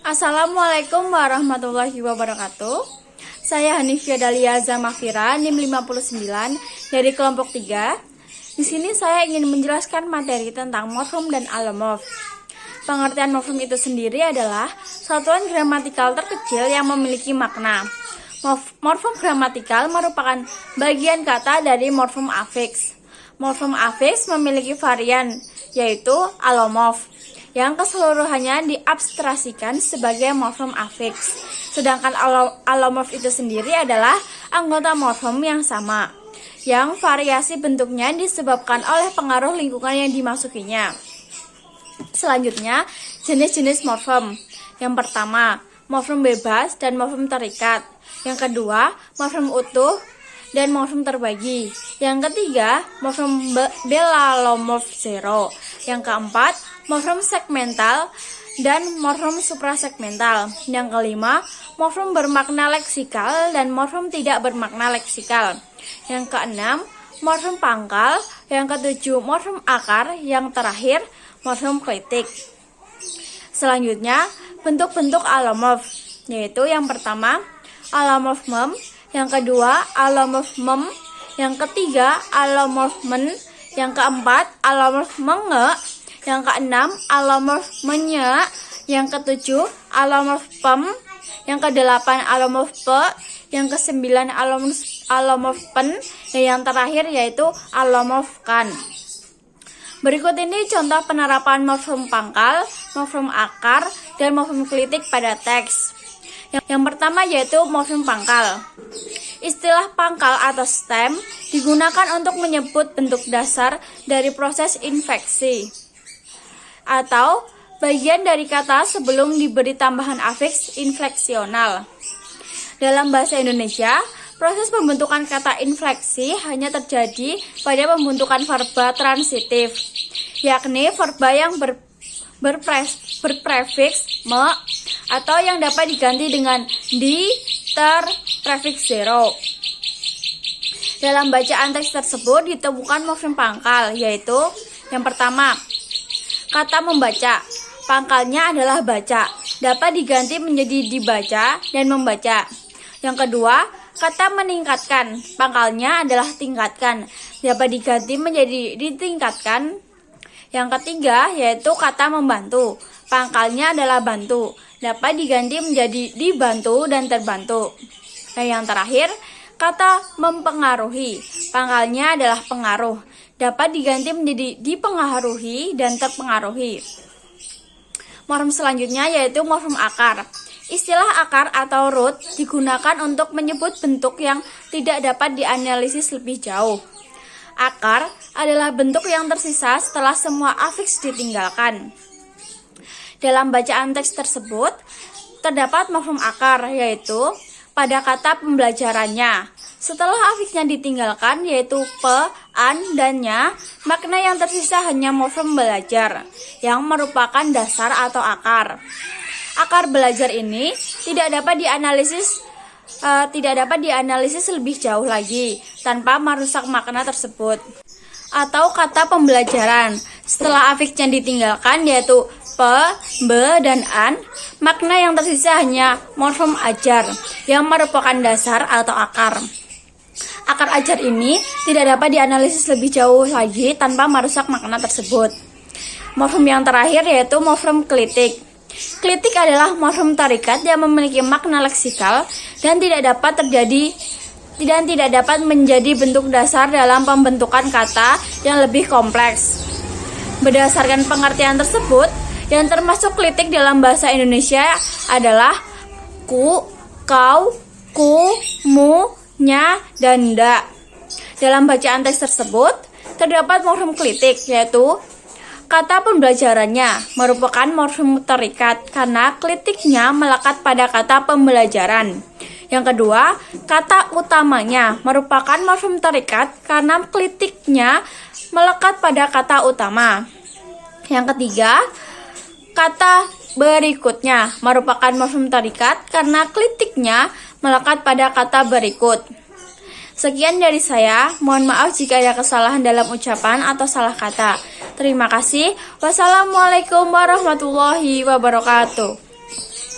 Assalamualaikum warahmatullahi wabarakatuh. Saya Hanifia Dalia Zamafira, NIM 59 dari kelompok 3. Di sini saya ingin menjelaskan materi tentang morfem dan alomorf. Pengertian morfem itu sendiri adalah satuan gramatikal terkecil yang memiliki makna. Morfem gramatikal merupakan bagian kata dari morfem afiks. Morfem afiks memiliki varian, yaitu alomorf, yang keseluruhannya diabstrasikan sebagai morfem afiks. Sedangkan alomorf itu sendiri adalah anggota morfem yang sama, yang variasi bentuknya disebabkan oleh pengaruh lingkungan yang dimasukinya. Selanjutnya, jenis-jenis morfem. Yang pertama, morfem bebas dan morfem terikat. Yang kedua, morfem utuh dan morfem terbagi. Yang ketiga, morfem belalomorf zero. Yang keempat, morfem segmental dan morfem suprasegmental. Yang kelima, morfem bermakna leksikal dan morfem tidak bermakna leksikal. Yang keenam, morfem pangkal. Yang ketujuh, morfem akar. Yang terakhir, morfem klitik. Selanjutnya, bentuk-bentuk alomorf, yaitu yang pertama, alomorf mem. Yang kedua, alomorf mem. Yang ketiga, alomorf men. Yang keempat, alomorf menge. Yang keenam, alomorf menye. Yang ketujuh, alomorf pem. Yang kedelapan, alomorf pe. Yang kesembilan, alomorf pen. Dan yang terakhir yaitu alomorf kan. Berikut ini contoh penerapan morfem pangkal, morfem akar, dan morfem klitik pada teks. Yang pertama yaitu morfem pangkal. Istilah pangkal atau stem digunakan untuk menyebut bentuk dasar dari proses infleksi atau bagian dari kata sebelum diberi tambahan afiks infleksional. Dalam bahasa Indonesia, proses pembentukan kata infleksi hanya terjadi pada pembentukan verba transitif, yakni verba yang berprefiks me atau yang dapat diganti dengan di, ter, prefiks zero. Dalam bacaan teks tersebut ditemukan morfem pangkal, yaitu yang pertama, kata membaca. Pangkalnya adalah baca, dapat diganti menjadi dibaca dan membaca. Yang kedua, kata meningkatkan. Pangkalnya adalah tingkatkan, dapat diganti menjadi ditingkatkan. Yang ketiga, yaitu kata membantu. Pangkalnya adalah bantu, dapat diganti menjadi dibantu dan terbantu. Dan yang terakhir, kata mempengaruhi. Pangkalnya adalah pengaruh, dapat diganti menjadi dipengaruhi dan terpengaruhi. Morfem selanjutnya yaitu morfem akar. Istilah akar atau root digunakan untuk menyebut bentuk yang tidak dapat dianalisis lebih jauh. Akar adalah bentuk yang tersisa setelah semua afiks ditinggalkan. Dalam bacaan teks tersebut, terdapat morfem akar, yaitu pada kata pembelajarannya. Setelah afiksnya ditinggalkan, yaitu pe, an, dan nya, makna yang tersisa hanya morfem belajar, yang merupakan dasar atau akar. Akar belajar ini tidak dapat dianalisis lebih jauh lagi tanpa merusak makna tersebut. Atau kata pembelajaran, setelah afiksnya ditinggalkan yaitu pe, be, dan an, makna yang tersisa hanya morfem ajar yang merupakan dasar atau akar. Akar ajar ini tidak dapat dianalisis lebih jauh lagi tanpa merusak makna tersebut. Morfem yang terakhir yaitu morfem klitik. Klitik adalah morfem terikat yang memiliki makna leksikal dan tidak dapat menjadi bentuk dasar dalam pembentukan kata yang lebih kompleks. Berdasarkan pengertian tersebut, yang termasuk klitik dalam bahasa Indonesia adalah ku, kau, ku, mu, nya, dan da. Dalam bacaan teks tersebut, terdapat morfem klitik, yaitu kata pembelajarannya merupakan morfem terikat karena klitiknya melekat pada kata pembelajaran. Yang kedua, kata utamanya merupakan morfem terikat karena klitiknya melekat pada kata utama. Yang ketiga, kata berikutnya merupakan morfem terikat karena klitiknya melekat pada kata berikut. Sekian dari saya, mohon maaf jika ada kesalahan dalam ucapan atau salah kata. Terima kasih. Wassalamualaikum warahmatullahi wabarakatuh.